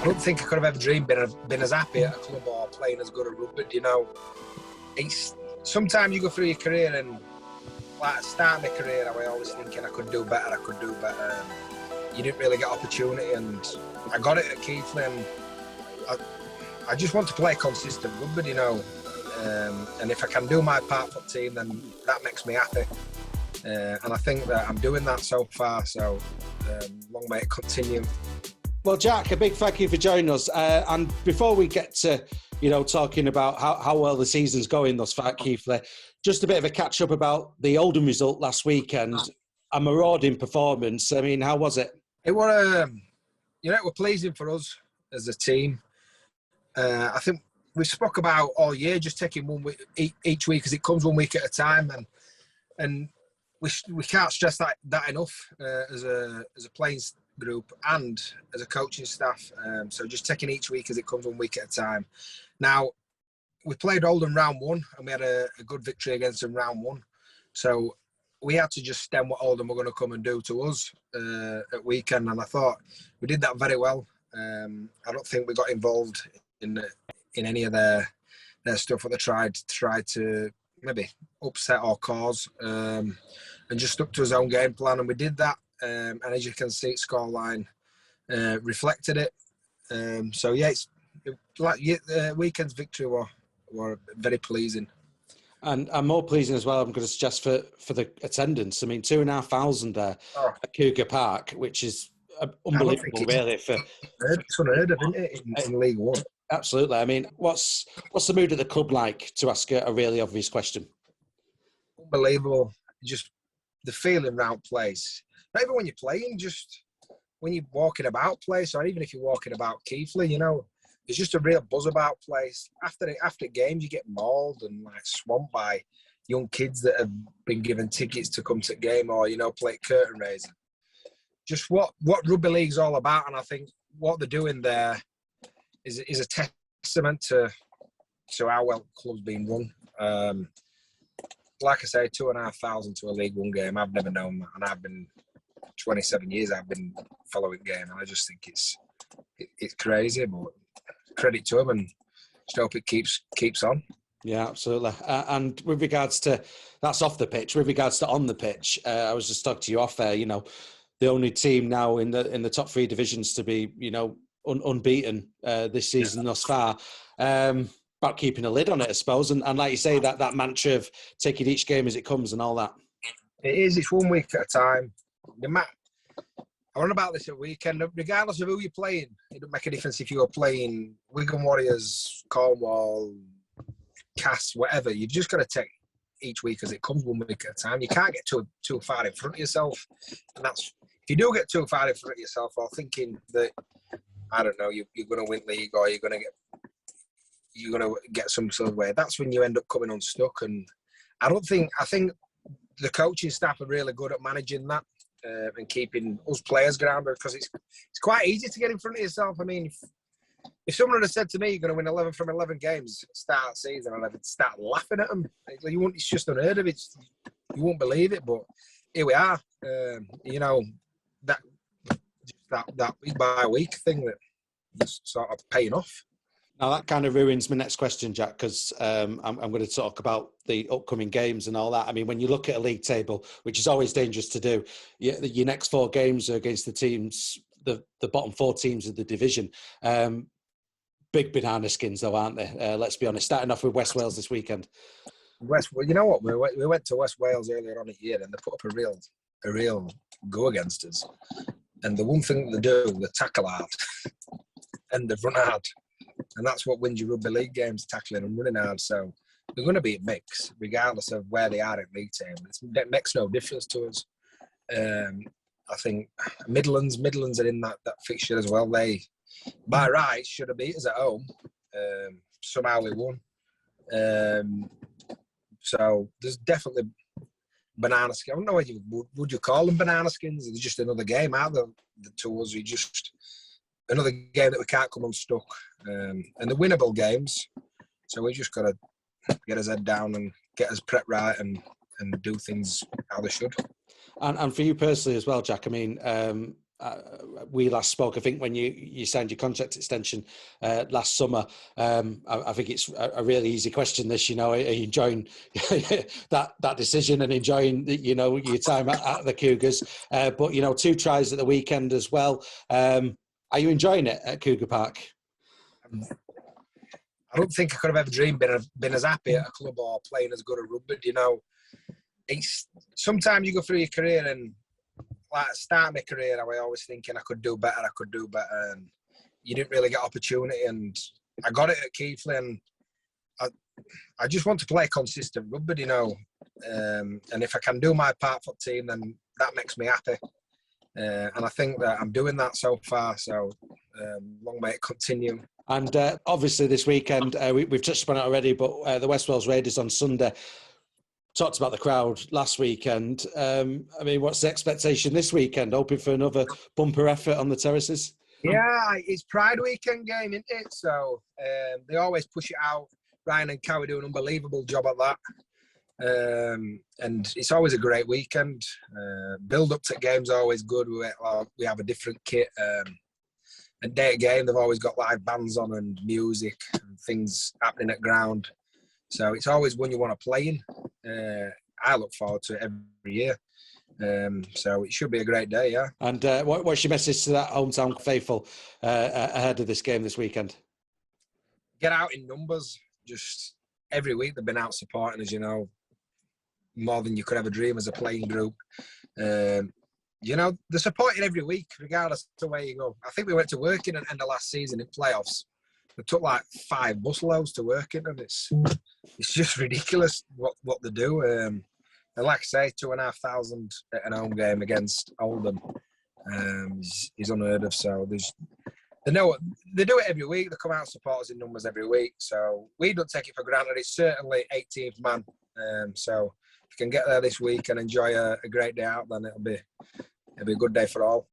don't think I could have ever dreamed been as happy at a club or playing as good at rugby. You know, it's sometimes you go through your career and like start my career, I was always thinking I could do better. You didn't really get opportunity, and I got it at Keighley, and I just want to play consistent rugby, you know. And if I can do my part for the team, then that makes me happy. And I think that I'm doing that so far. So long may it continue. Well, Jack, a big thank you for joining us. And before we get to, talking about how well the season's going thus far at Keighley, just a bit of a catch up about the Oldham result last weekend. A marauding performance. I mean, how was it? It was, it was pleasing for us as a team. I think we spoke about all year just taking one week each week as it comes, 1 week at a time, and we can't stress that enough as a playing group and as a coaching staff. So just taking each week as it comes, 1 week at a time. Now we played Oldham round one, and we had a good victory against them round one. So we had to just stem what Oldham were going to come and do to us at weekend, and I thought we did that very well. I don't think we got involved in any of their stuff that they tried to maybe upset or cause, and just stuck to his own game plan, and we did that. And as you can see, scoreline reflected it. So yeah, weekend's victory were very pleasing. And more pleasing as well, I'm going to suggest for the attendance. I mean, 2,500 there at Cougar Park, which is unbelievable, really. It's unheard of, isn't it, in League One? Absolutely. I mean, what's the mood of the club like, to ask a really obvious question? Unbelievable. Just the feeling round place. Not even when you're playing, just when you're walking about place, or even if you're walking about Keighley, there's just a real buzz about place. After games, you get mauled and swamped by young kids that have been given tickets to come to the game, or play curtain raising. Just what rugby league's all about, and I think what they're doing there is a testament to how well the club's been run. Like I say, 2,500 to a League One game. I've never known that, and I've been 27 years. I've been following the game, and I just think it's crazy. But credit to them, and just hope it keeps on. Yeah, absolutely. And with regards to that's off the pitch. With regards to on the pitch, I was just talking to you off there. The only team now in the top three divisions to be unbeaten this season thus far. About keeping a lid on it, I suppose, and like you say, that mantra of taking each game as it comes and all that. It is. It's 1 week at a time. I wonder about this at weekend. Regardless of who you're playing, it doesn't make a difference if you're playing Wigan Warriors, Cornwall, Cass, whatever. You've just got to take each week as it comes, 1 week at a time. You can't get too far in front of yourself, and that's if you do get too far in front of yourself, or thinking that I don't know, you're going to win league or you're going to get some sort of way. That's when you end up coming unstuck. And I think the coaching staff are really good at managing that and keeping us players grounded, because it's quite easy to get in front of yourself. I mean, if someone had said to me, you're going to win 11 from 11 games at the start of the season, I'd start laughing at them. It's just unheard of. You won't believe it, but here we are. That week by week thing that's sort of paying off. Now that kind of ruins my next question, Jack, because I'm going to talk about the upcoming games and all that. I mean, when you look at a league table, which is always dangerous to do, your next four games are against the teams, the bottom four teams of the division. Big banana skins, though, aren't they? Let's be honest. Starting off with West Wales this weekend. You know what? We went to West Wales earlier on in the year, and they put up a real go against us. And the one thing that they do, they tackle hard, and they run hard. And that's what wins your rugby league games, tackling and running hard. So they're going to be a mix, regardless of where they are at league table. It makes no difference to us. I think Midlands are in that fixture as well. They, by rights, should have beat us at home. Somehow we won. So there's definitely banana skins. I don't know would you call them banana skins? It's just another game out the tours. Another game that we can't come unstuck. And the winnable games. So we just got to get his head down and get us prepped right and do things how they should. And for you personally as well, Jack, I mean, we last spoke, I think when you signed your contract extension last summer. I think it's a really easy question. This, you know, are you enjoying that decision and enjoying your time at the Cougars? But 2 tries at the weekend as well. Are you enjoying it at Cougar Park? I don't think I could have ever dreamed been as happy at a club or playing as good a rugby. You know, it's sometimes you go through your career and like start my career, I was always thinking I could do better, and you didn't really get opportunity, and I got it at Keighley, and I just want to play consistent rugby, you know, and if I can do my part for the team, then that makes me happy, and I think that I'm doing that so far, so long may it continue. And obviously this weekend, we've touched upon it already, but the West Wales Raiders on Sunday. Talked about the crowd last weekend. I mean, what's the expectation this weekend? Hoping for another bumper effort on the terraces? Yeah, it's Pride weekend game, isn't it? So they always push it out. Ryan and Cowie do an unbelievable job at that. And it's always a great weekend. Build up to games are always good. We have a different kit. And day at game, they've always got live bands on and music and things happening at ground. So it's always one you want to play in. I look forward to it every year. So it should be a great day, yeah. And what's your message to that hometown faithful ahead of this game this weekend? Get out in numbers. Just every week they've been out supporting us, you know, more than you could ever dream as a playing group. You know, they're supporting every week, regardless of where you go. I think we went to work in at the end of last season in playoffs. We took like 5 busloads to work in, and it's just ridiculous what they do. And like I say, 2,500 at an home game against Oldham is unheard of. So they do it every week. They come out and support us in numbers every week. So we don't take it for granted. It's certainly 18th man. So if you can get there this week and enjoy a great day out, then it'll be a good day for all.